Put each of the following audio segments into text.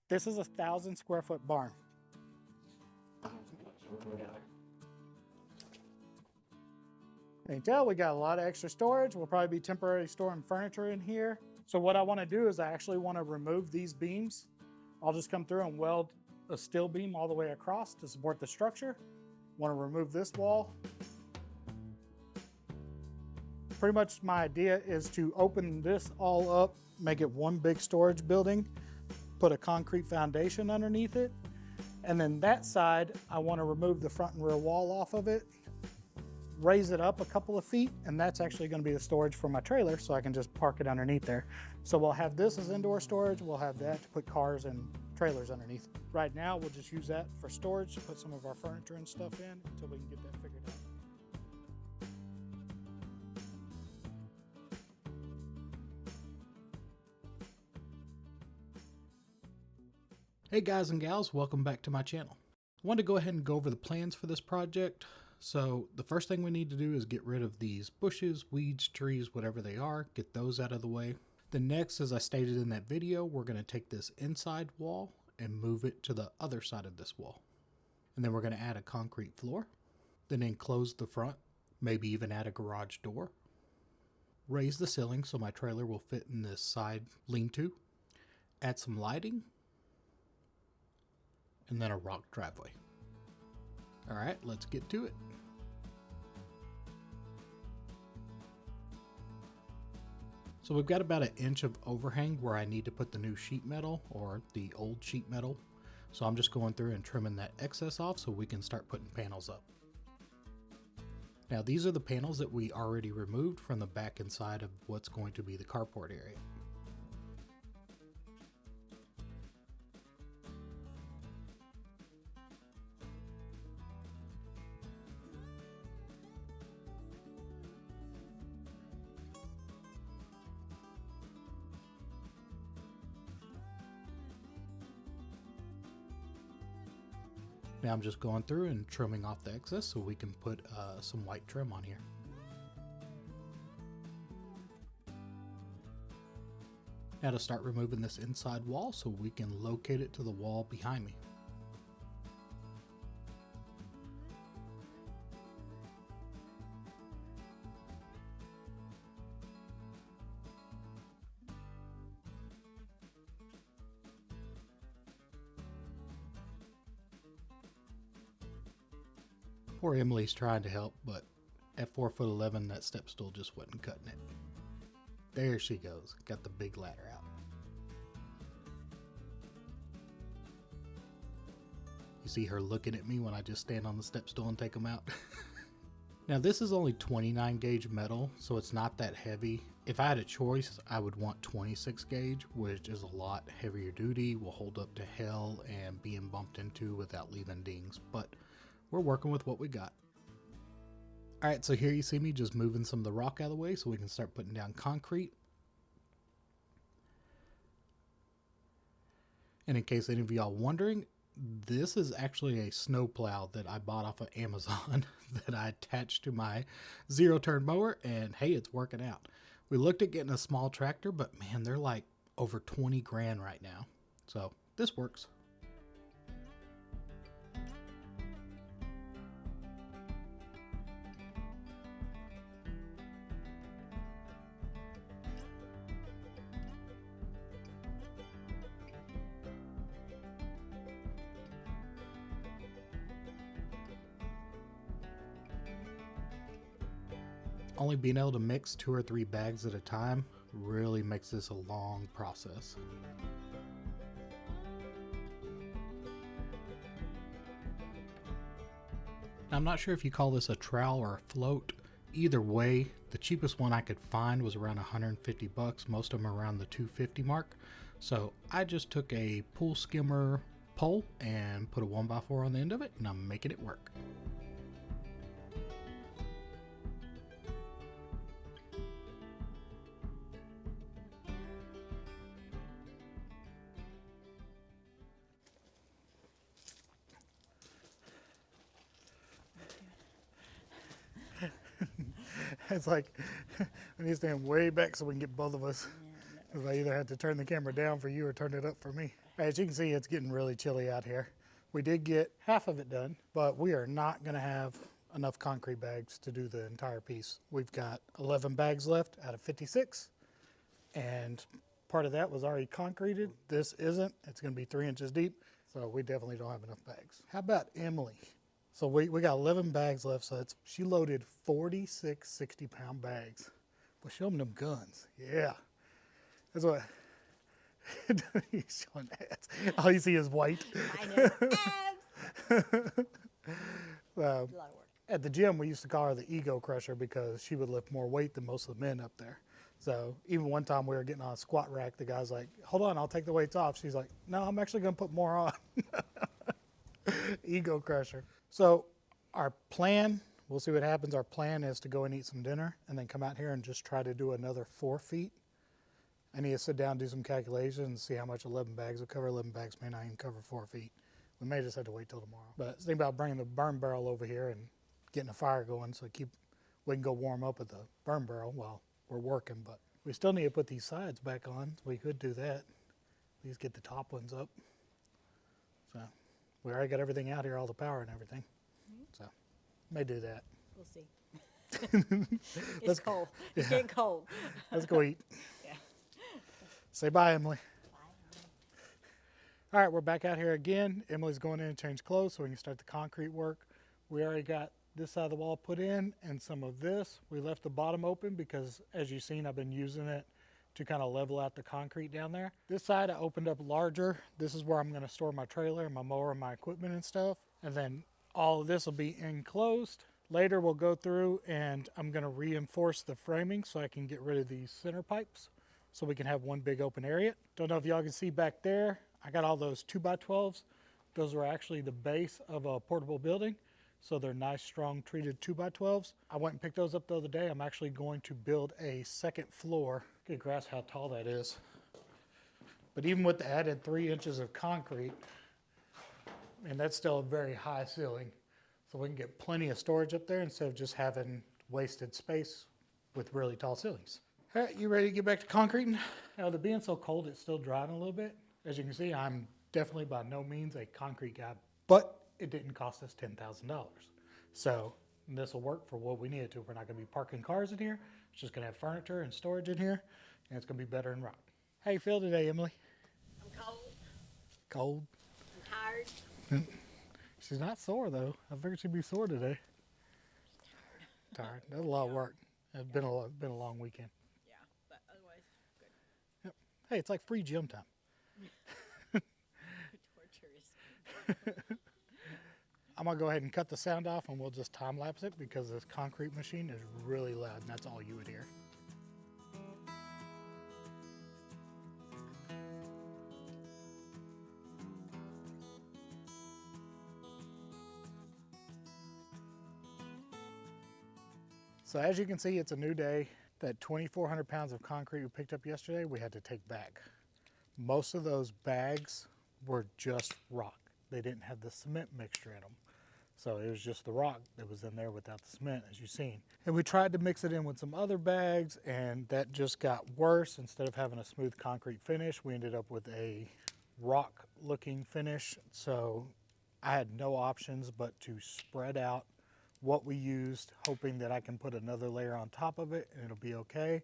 This is a 1,000 square foot barn. You can tell we got a lot of extra storage. We'll probably be temporarily storing furniture in here. So what I want to do is I actually want to remove these beams. I'll just come through and weld a steel beam all the way across to support the structure. Want to remove this wall. Pretty much my idea is to open this all up, make it one big storage building, put a concrete foundation underneath it. And then that side, I want to remove the front and rear wall off of it, raise it up a couple of feet, and that's actually going to be the storage for my trailer, so I can just park it underneath there. So we'll have this as indoor storage, we'll have that to put cars and trailers underneath. Right now, we'll just use that for storage to put some of our furniture and stuff in until we can get that figured out. Hey guys and gals, welcome back to my channel. I wanted to go ahead and go over the plans for this project. So the first thing we need to do is get rid of these bushes, weeds, trees, whatever they are, get those out of the way. The next, as I stated in that video, we're going to take this inside wall and move it to the other side of this wall. And then we're going to add a concrete floor, then enclose the front, maybe even add a garage door. Raise the ceiling so my trailer will fit in this side lean-to. Add some lighting, and then a rock driveway. All right, let's get to it. So we've got about 1 inch of overhang where I need to put the new sheet metal or the old sheet metal. So I'm just going through and trimming that excess off so we can start putting panels up. Now these are the panels that we already removed from the back and side of what's going to be the carport area. Now I'm just going through and trimming off the excess so we can put some white trim on here. Now to start removing this inside wall so we can locate it to the wall behind me. Poor Emily's trying to help, but at 4'11", that step stool just wasn't cutting it. There she goes, got the big ladder out. You see her looking at me when I just stand on the step stool and take them out. Now this is only 29 gauge metal, so it's not that heavy. If I had a choice, I would want 26 gauge, which is a lot heavier duty, will hold up to hell and being bumped into without leaving dings, but we're working with what we got. Alright, so here you see me just moving some of the rock out of the way so we can start putting down concrete. And in case any of y'all wondering, this is actually a snow plow that I bought off of Amazon that I attached to my zero-turn mower, and hey, it's working out. We looked at getting a small tractor, but man, they're like over 20 grand right now. So this works. Only being able to mix 2 or 3 bags at a time really makes this a long process. Now, I'm not sure if you call this a trowel or a float. Either way, the cheapest one I could find was around 150 bucks. Most of them are around the 250 mark. So I just took a pool skimmer pole and put a 1x4 on the end of it, and I'm making it work. It's like we need to stand way back so we can get both of us. Because I either had to turn the camera down for you or turn it up for me. As you can see, it's getting really chilly out here. We did get half of it done, but we are not gonna have enough concrete bags to do the entire piece. We've got 11 bags left out of 56, and part of that was already concreted. This isn't. It's gonna be 3 inches deep, so we definitely don't have enough bags. How about Emily? So we got 11 bags left, so she loaded 46 60-pound bags. Well, show them guns. Yeah. That's what he's showing ads. All you see is white. I know. Abs. A lot of work. At the gym, we used to call her the ego crusher because she would lift more weight than most of the men up there. So even one time we were getting on a squat rack, the guy's like, hold on, I'll take the weights off. She's like, no, I'm actually going to put more on. Ego crusher. So our plan, we'll see what happens. Our plan is to go and eat some dinner and then come out here and just try to do another 4 feet. I need to sit down and do some calculations and see how much 11 bags will cover. 11 bags may not even cover 4 feet. We may just have to wait till tomorrow. But think about bringing the burn barrel over here and getting a fire going so we can go warm up at the burn barrel while we're working. But we still need to put these sides back on. So we could do that. At least get the top ones up. So we already got everything out here, all the power and everything. So may do that. We'll see. It's cold. It's getting cold. Let's go eat. Yeah. Say bye, Emily. All right, we're back out here again. Emily's going in and change clothes so we can start the concrete work. We already got this side of the wall put in and some of this. We left the bottom open because, as you've seen, I've been using it to kind of level out the concrete down there. This side I opened up larger. This is where I'm going to store my trailer, my mower, my equipment and stuff. And then all of this will be enclosed. Later we'll go through and I'm going to reinforce the framing so I can get rid of these center pipes so we can have one big open area. Don't know if y'all can see back there. I got all those 2x12s. Those are actually the base of a portable building. So they're nice, strong, treated 2x12s. I went and picked those up the other day. I'm actually going to build a second floor. Get a grasp how tall that is. But even with the added 3 inches of concrete, and that's still a very high ceiling. So we can get plenty of storage up there instead of just having wasted space with really tall ceilings. All right, you ready to get back to concreting? Now, with it being so cold, it's still drying a little bit. As you can see, I'm definitely by no means a concrete guy, but it didn't cost us $10,000. So this will work for what we need it to. We're not gonna be parking cars in here. It's just gonna have furniture and storage in here, and it's gonna be better than rock. How you feel today, Emily? I'm cold. Cold? I'm tired. She's not sore though. I figured she'd be sore today. Tired. That's a lot of work. It's been a long weekend. Yeah, but otherwise, good. Yep. Hey, it's like free gym time. Torturous. I'm gonna go ahead and cut the sound off and we'll just time lapse it because this concrete machine is really loud and that's all you would hear. So as you can see, it's a new day. That 2,400 pounds of concrete we picked up yesterday, we had to take back. Most of those bags were just rock. They didn't have the cement mixture in them. So it was just the rock that was in there without the cement, as you've seen. And we tried to mix it in with some other bags, and that just got worse. Instead of having a smooth concrete finish, we ended up with a rock-looking finish. So I had no options but to spread out what we used, hoping that I can put another layer on top of it, and it'll be okay,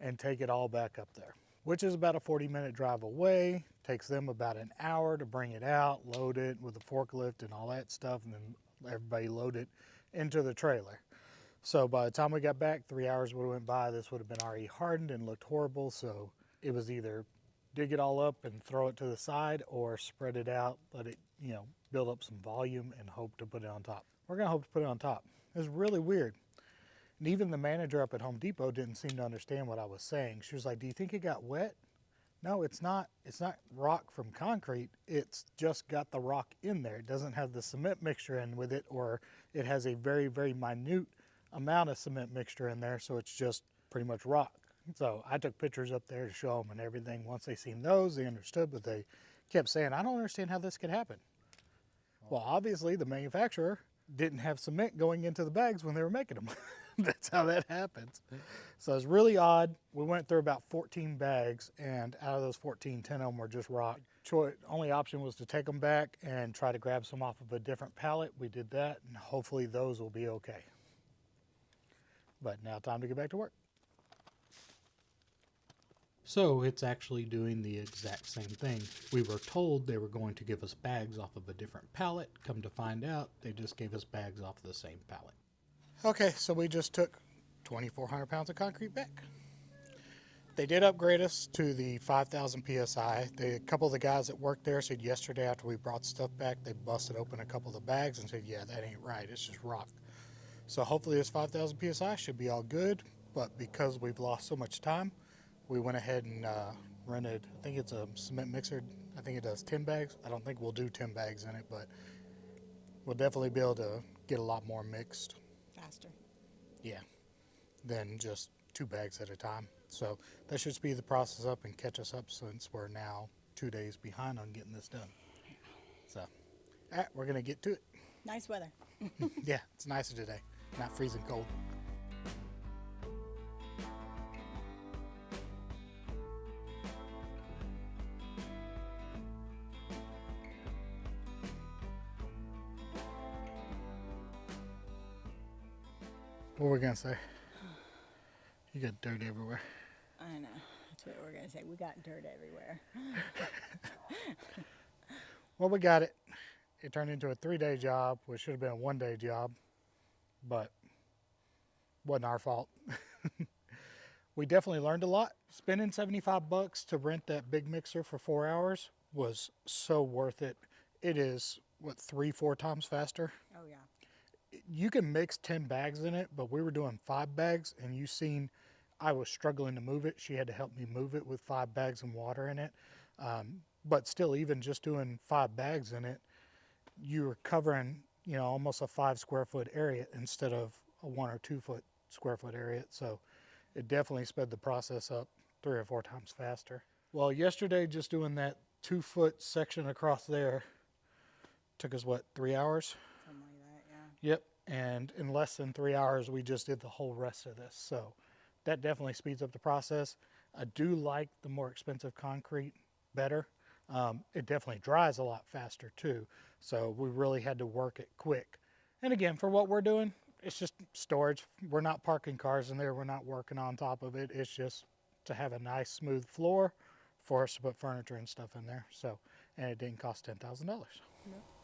and take it all back up there, which is about a 40-minute drive away. Takes them about an hour to bring it out, load it with a forklift and all that stuff, and then everybody load it into the trailer. So by the time we got back, 3 hours would have went by. This would have been already hardened and looked horrible. So it was either dig it all up and throw it to the side or spread it out, let it, build up some volume and hope to put it on top. We're gonna hope to put it on top. It was really weird. And even the manager up at Home Depot didn't seem to understand what I was saying. She was like, do you think it got wet? No, it's not rock from concrete. It's just got the rock in there. It doesn't have the cement mixture in with it, or it has a very, very minute amount of cement mixture in there. So it's just pretty much rock. So I took pictures up there to show them and everything. Once they seen those, they understood, but they kept saying, I don't understand how this could happen. Well, obviously the manufacturer didn't have cement going into the bags when they were making them. That's how that happens. So it's really odd. We went through about 14 bags, and out of those 14, 10 of them were just rock. only option was to take them back and try to grab some off of a different pallet. We did that, and hopefully those will be okay. But now time to get back to work. So it's actually doing the exact same thing. We were told they were going to give us bags off of a different pallet. Come to find out, they just gave us bags off the same pallet. Okay, so we just took 2,400 pounds of concrete back. They did upgrade us to the 5,000 PSI. A couple of the guys that worked there said yesterday after we brought stuff back, they busted open a couple of the bags and said, yeah, that ain't right, it's just rock. So hopefully this 5,000 PSI should be all good, but because we've lost so much time, we went ahead and rented, I think it's a cement mixer. I think it does 10 bags. I don't think we'll do 10 bags in it, but we'll definitely be able to get a lot more mixed. Faster. Yeah, than just 2 bags at a time. So that should speed the process up and catch us up since we're now 2 days behind on getting this done. So, all right, we're gonna get to it. Nice weather. Yeah, it's nicer today, not freezing cold. What were we gonna say? You got dirt everywhere. I know. That's what we're going to say. We got dirt everywhere. Well, we got it. It turned into a 3-day job, which should have been a 1-day job, but wasn't our fault. We definitely learned a lot. Spending $75 to rent that big mixer for 4 hours was so worth it. It is, what, 3-4 times faster? Oh, yeah. You can mix 10 bags in it, but we were doing 5 bags, and you seen I was struggling to move it. She had to help me move it with 5 bags and water in it. But still, even just doing 5 bags in it, you were covering, you know, almost a 5 square foot area instead of a 1 or 2 square foot area. So it definitely sped the process up 3 or 4 times faster. Well, yesterday, just doing that 2 foot section across there took us, what, 3 hours? Something like that, yeah. Yep, and in less than 3 hours, we just did the whole rest of this. So that definitely speeds up the process. I do like the more expensive concrete better. It definitely dries a lot faster too. So we really had to work it quick. And again, for what we're doing, it's just storage. We're not parking cars in there. We're not working on top of it. It's just to have a nice smooth floor for us to put furniture and stuff in there. So, and it didn't cost $10,000. Nope.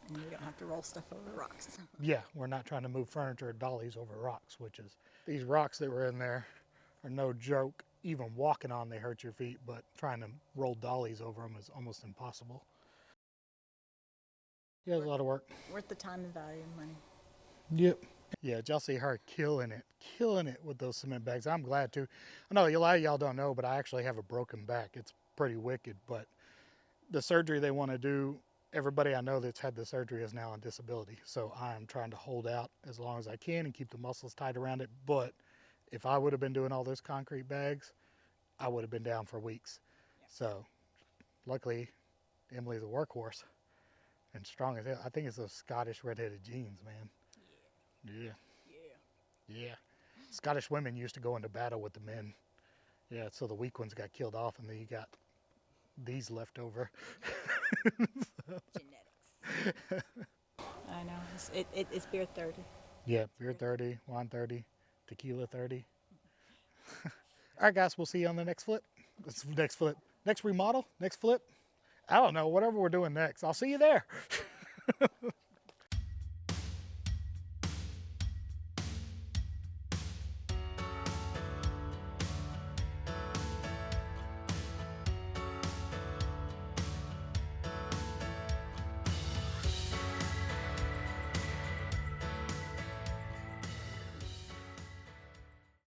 And we don't have to roll stuff over rocks. Yeah, we're not trying to move furniture or dollies over rocks, which is, these rocks that were in there are no joke. Even walking on, they hurt your feet, but trying to roll dollies over them is almost impossible. Yeah, it's a lot of work. Worth the time and value and money. Yep. Yeah, did y'all see her killing it with those cement bags? I'm glad to. I know a lot of y'all don't know, but I actually have a broken back. It's pretty wicked, but the surgery they want to do, everybody I know that's had the surgery is now on disability. So I'm trying to hold out as long as I can and keep the muscles tight around it. But if I would have been doing all those concrete bags, I would have been down for weeks. Yep. So luckily, Emily's a workhorse and strong as hell. I think it's those Scottish redheaded genes, man. Yeah. Yeah. Scottish women used to go into battle with the men. Yeah, so the weak ones got killed off, and then you got these left over. Genetics. I know. It's beer 30. Yeah, beer 30, wine 30, tequila 30. All right, guys, we'll see you on the next flip. Next remodel, next flip. I don't know, whatever we're doing next. I'll see you there.